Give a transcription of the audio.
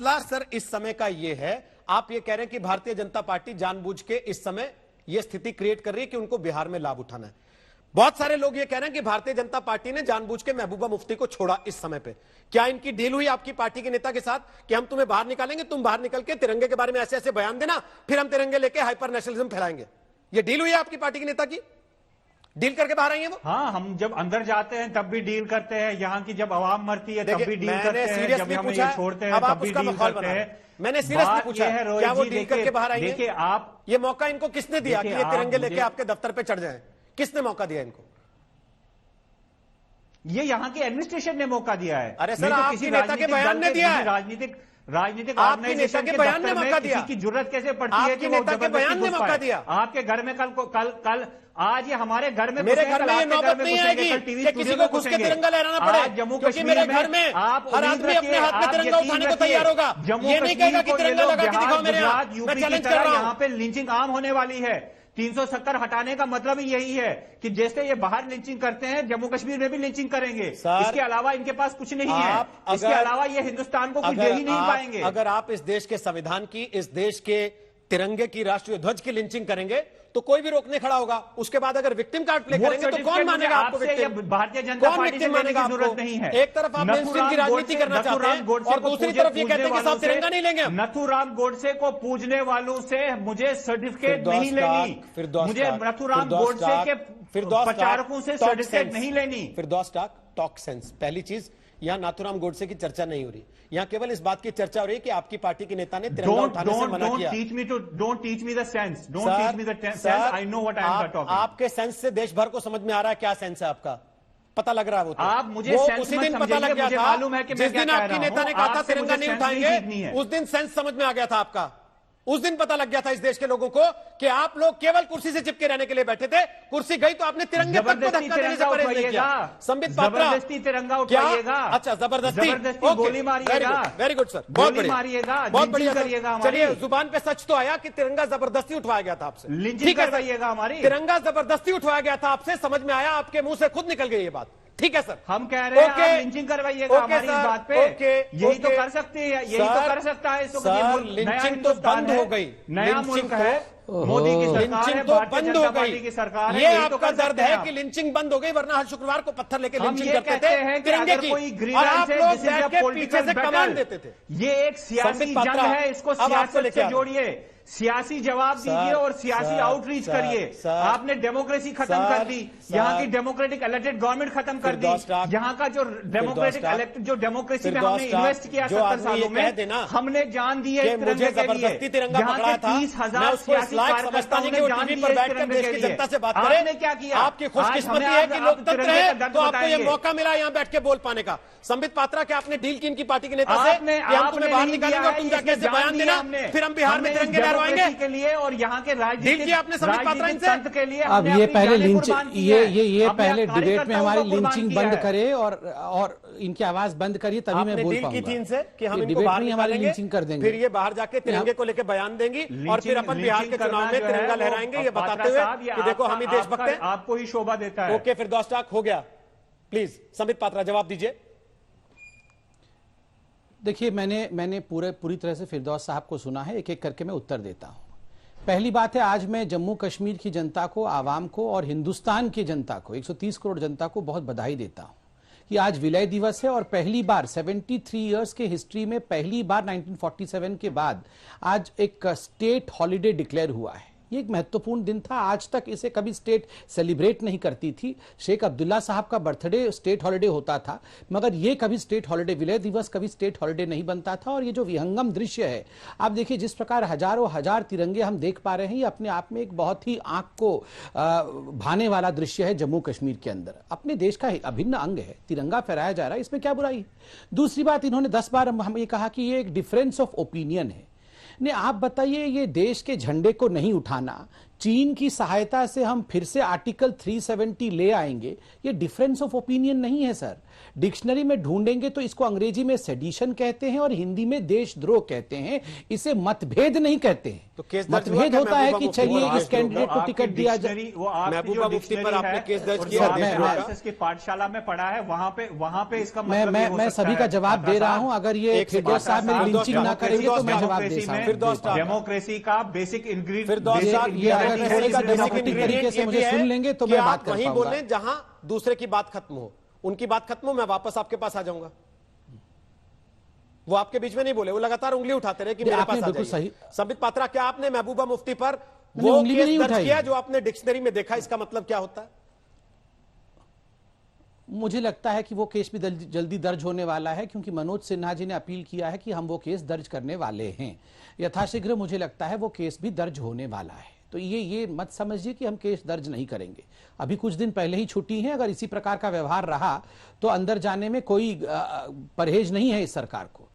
मसला सर इस समय का ये है, आप ये कह रहे हैं कि भारतीय जनता पार्टी जानबूझ के इस समय ये स्थिति क्रिएट कर रही है कि उनको बिहार में लाभ उठाना है। बहुत सारे लोग ये कह रहे हैं कि भारतीय जनता पार्टी ने जानबूझ के महबूबा मुफ्ती को छोड़ा इस समय पे। क्या इनकी डील हुई आपकी पार्टी के नेता के साथ कि हम तुम्हें बाहर निकालेंगे, तुम बाहर निकल के तिरंगे के बारे में ऐसे ऐसे बयान देना, फिर हम तिरंगे लेके हाइपर नेशनलिज्म फैलाएंगे? ये डील हुई है आपकी पार्टी के नेता की? डील करके बाहर आएंगे वो? हाँ, हम जब अंदर जाते हैं तब भी डील करते हैं, यहाँ की जब आवाम मरती है तब भी डील करते हैं, जब हम ये छोड़ते हैं तब भी डील करते हैं। मैंने सीरियसली पूछा है क्या वो डील करके बाहर आएंगे? देखिए आप, ये मौका इनको किसने दिया कि ये तिरंगे लेके आपके दफ्तर पे चढ़ जाएं? किसने मौका दिया इनको? ये यहाँ के एडमिनिस्ट्रेशन ने मौका दिया है। अरे सर, आपके नेता के बयान ने दिया है। राजनीतिक आपके नेता के बयान ने मौका दिया। की जरूरत कैसे पड़ती है कि नेता के बयान ने मौका दिया? आपके घर में कल आज ये हमारे घर में, मेरे घर में ये नौबत नहीं आएगी कि किसी को घुस के तिरंगा लहराना पड़े। जम्मू क्योंकि मेरे घर में हर आदमी अपने हाथ में तिरंगा उठाने को तैयार होगा। ये नहीं कहेगा कि तिरंगा लगा के दिखाओ मेरे यहाँ। मैं चैलेंज कर रहा हूँ। यहाँ पे लिंचिंग आम होने वाली है। 370 हटाने का मतलब ही यही है कि जैसे ये बाहर लिंचिंग करते हैं, जम्मू कश्मीर में भी लिंचिंग करेंगे। इसके अलावा इनके पास कुछ नहीं है। इसके अलावा ये हिंदुस्तान को कुछ दे ही नहीं पाएंगे। अगर आप इस देश के संविधान की, इस देश के तिरंगे की, राष्ट्रीय ध्वज की लिंचिंग करेंगे तो कोई भी रोकने खड़ा होगा। उसके बाद अगर विक्टिम कार्ड प्ले करेंगे तो कौन मानेगा आपको विक्टिम? भारतीय जनता पार्टी से मानेगा जरूरत नहीं है। एक तरफ आप मेनस्ट्रीम की राजनीति करना चाहते हैं और दूसरी तरफ ये कहते हैं कि साहब तिरंगा नहीं लेंगे। नथुराम गोडसे को पूजने वालों से मुझे सर्टिफिकेट नहीं लेनी। मुझे नथुराम गोडसे के प्रचारकों से सर्टिफिकेट नहीं लेनी। फिरदौस टॉक सेंस। पहली चीज, यहाँ नाथुराम गोडसे की चर्चा नहीं हो रही। यहाँ केवल इस बात की चर्चा हो रही है कि आपकी पार्टी के नेता ने तिरंगा उठाने से मना किया। Don't teach me the sense. Don't teach me the sense. I know what I am talking. आपके सेंस से देश भर को समझ में आ रहा है क्या सेंस है आपका, पता लग रहा है वो तो। आप मुझे उसी दिन पता लग गया था, मालूम है कि जिस दिन आपकी नेता ने कहा था तिरंगा नहीं उठाएंगे, उस दिन सेंस समझ में आ गया था आपका। उस दिन पता लग गया था इस देश के लोगों को कि आप लोग केवल कुर्सी से चिपके रहने के लिए बैठे थे। कुर्सी गई तो आपने तिरंगे तक को धक्का देने से परहेज नहीं किया। संबित पात्रा, जबरदस्ती तिरंगा उठाइएगा। अच्छा, जबरदस्ती गोली मारिएगा। वेरी गुड सर, बहुत बढ़िया मारिएगा, बहुत बढ़िया करिएगा। चलिए, जुबान पे सच तो आया कि तिरंगा जबरदस्ती उठवाया गया था आपसे। लिंचिंग करवाइएगा हमारी। तिरंगा जबरदस्ती उठवाया गया था आपसे, समझ में आया, आपके मुंह से खुद निकल गई ये बात। ठीक है सर, हम कह रहे हैं आप लिंचिंग करवाइएगा हमारी इस बात पे। यही तो कर सकते हैं, यही तो कर सकता है। लिंचिंग तो बंद हो गई, नया मुल्क है, मोदी की सरकार है, भारतीय जनता पार्टी की सरकार है। ये आपका दर्द है कि लिंचिंग बंद हो गई, वरना हर शुक्रवार को पत्थर लेके लिंचिंग करते थे तिरंगे की, और आप लोग बैठ के पीछे से कमांड देते थे। ये एक सियासी जंग है, इसको सियासत से जोड़िए, सियासी जवाब दीजिए और सियासी आउटरीच करिए। आपने डेमोक्रेसी खत्म कर दी, यहाँ की डेमोक्रेटिक इलेक्टेड गवर्नमेंट खत्म कर दी। यहाँ का जो डेमोक्रेटिक इलेक्टेड, जो डेमोक्रेसी में हमने इन्वेस्ट किया 70 सालों में, हमने जान दी है मुझे जबरदस्ती तिरंगा पकड़ा था। 30,000 सियासी कार्यकर्ताओं ने टीवी पर बैठकर देश की जनता से बात करें। आपने क्या किया? आपकी खुशकिस्मती है कि लोकतंत्र है तो आपको ये मौका मिला यहाँ बैठ के बोल पाने का। संबित पात्रा, क्या आपने डील की इनकी पार्टी के नेता से कि हम तुम्हें बाहर निकालेंगे और तुम जाके ऐसे बयान देना, फिर हम बिहार में तिरंगे लहराएंगे के लिए और यहाँ के राजनीतिक तंत्र के लिए? अब ये पहले ये पहले डिबेट में हमारी लिंचिंग बंद करे और इनकी आवाज बंद करिए, तभी मैं बोल पाऊंगा। थी इनसे कि हम इनको बाहर हमारी लिंचिंग कर देंगे, फिर ये बाहर जाके तिरंगे को लेकर बयान देंगी और फिर अपन बिहार के चुनाव में तिरंगा लहराएंगे, ये बताते हुए कि देखो हम ही देशभक्त हैं। आपको ही शोभा देता है। ओके, फिर दोस्ताक हो गया। प्लीज संबित पात्रा जवाब दीजिए। देखिए, मैंने पूरी तरह से फिरदौस साहब को सुना है, एक एक करके मैं उत्तर देता हूं। पहली बात है, आज मैं जम्मू कश्मीर की जनता को, आवाम को और हिंदुस्तान की जनता को, 130 करोड़ जनता को बहुत बधाई देता हूं कि आज विलय दिवस है और पहली बार 73 इयर्स के हिस्ट्री में पहली बार 1947 के बाद आज एक स्टेट हॉलिडे डिक्लेयर हुआ है। ये एक महत्वपूर्ण दिन था। आज तक इसे कभी स्टेट सेलिब्रेट नहीं करती थी। शेख अब्दुल्ला साहब का बर्थडे स्टेट हॉलिडे होता था, मगर ये कभी स्टेट हॉलिडे, विलय दिवस कभी स्टेट हॉलिडे नहीं बनता था। और ये जो विहंगम दृश्य है, आप देखिए जिस प्रकार हजारों हजार तिरंगे हम देख पा रहे हैं, ये अपने आप में एक बहुत ही आंख को भाने वाला दृश्य है। जम्मू कश्मीर के अंदर अपने देश का अभिन्न अंग है, तिरंगा फहराया जा रहा है, इसमें क्या बुराई है? दूसरी बात, इन्होंने 10 बार हम ये कहा कि ये एक डिफरेंस ऑफ ओपिनियन है। ने आप बताइए, ये देश के झंडे को नहीं उठाना, चीन की सहायता से हम फिर से आर्टिकल 370 ले आएंगे, ये डिफरेंस ऑफ ओपिनियन नहीं है सर। डिक्शनरी में ढूंढेंगे तो इसको अंग्रेजी में सेडिशन कहते हैं और हिंदी में देशद्रोह कहते हैं, इसे मतभेद नहीं कहते हैं। तो केस मतभेद होता है कि चलिए इस कैंडिडेट को टिकट दिया जाए। महबूबा मुफ्ती पर आपने केस दर्ज किया, की पाठशाला में पढ़ा है, वहां पे इसका मैं सभी का जवाब दे रहा हूं। अगर ये फिरदौस साहब मेरी लिंचिंग ना करेंगे तो मैं जवाब दे सकता हूं। डेमोक्रेसी का बेसिक इंग्रेडिएंट, डेमोक्रेटिक तरीके से मुझे सुन लेंगे तो मैं बात कर वहीं बोले जहां दूसरे की बात खत्म हो, उनकी बात खत्म हो, मैं वापस आपके पास आ जाऊंगा। वो आपके बीच में नहीं बोले, वो लगातार उंगली उठाते रहे कि मेरे पास आ जाइए। संबित पात्रा, क्या आपने महबूबा मुफ्ती पर वो केस दर्ज किया जो आपने डिक्शनरी में देखा? इसका मतलब क्या होता है? मुझे लगता है कि वो केस भी जल्दी दर्ज होने वाला है, क्योंकि मनोज सिन्हा जी ने अपील किया है कि हम वो केस दर्ज करने वाले हैं। यथाशीघ्र मुझे लगता है वो केस भी दर्ज होने वाला है। तो ये मत समझिए कि हम केस दर्ज नहीं करेंगे। अभी कुछ दिन पहले ही छुट्टी है, अगर इसी प्रकार का व्यवहार रहा तो अंदर जाने में कोई परहेज नहीं है इस सरकार को।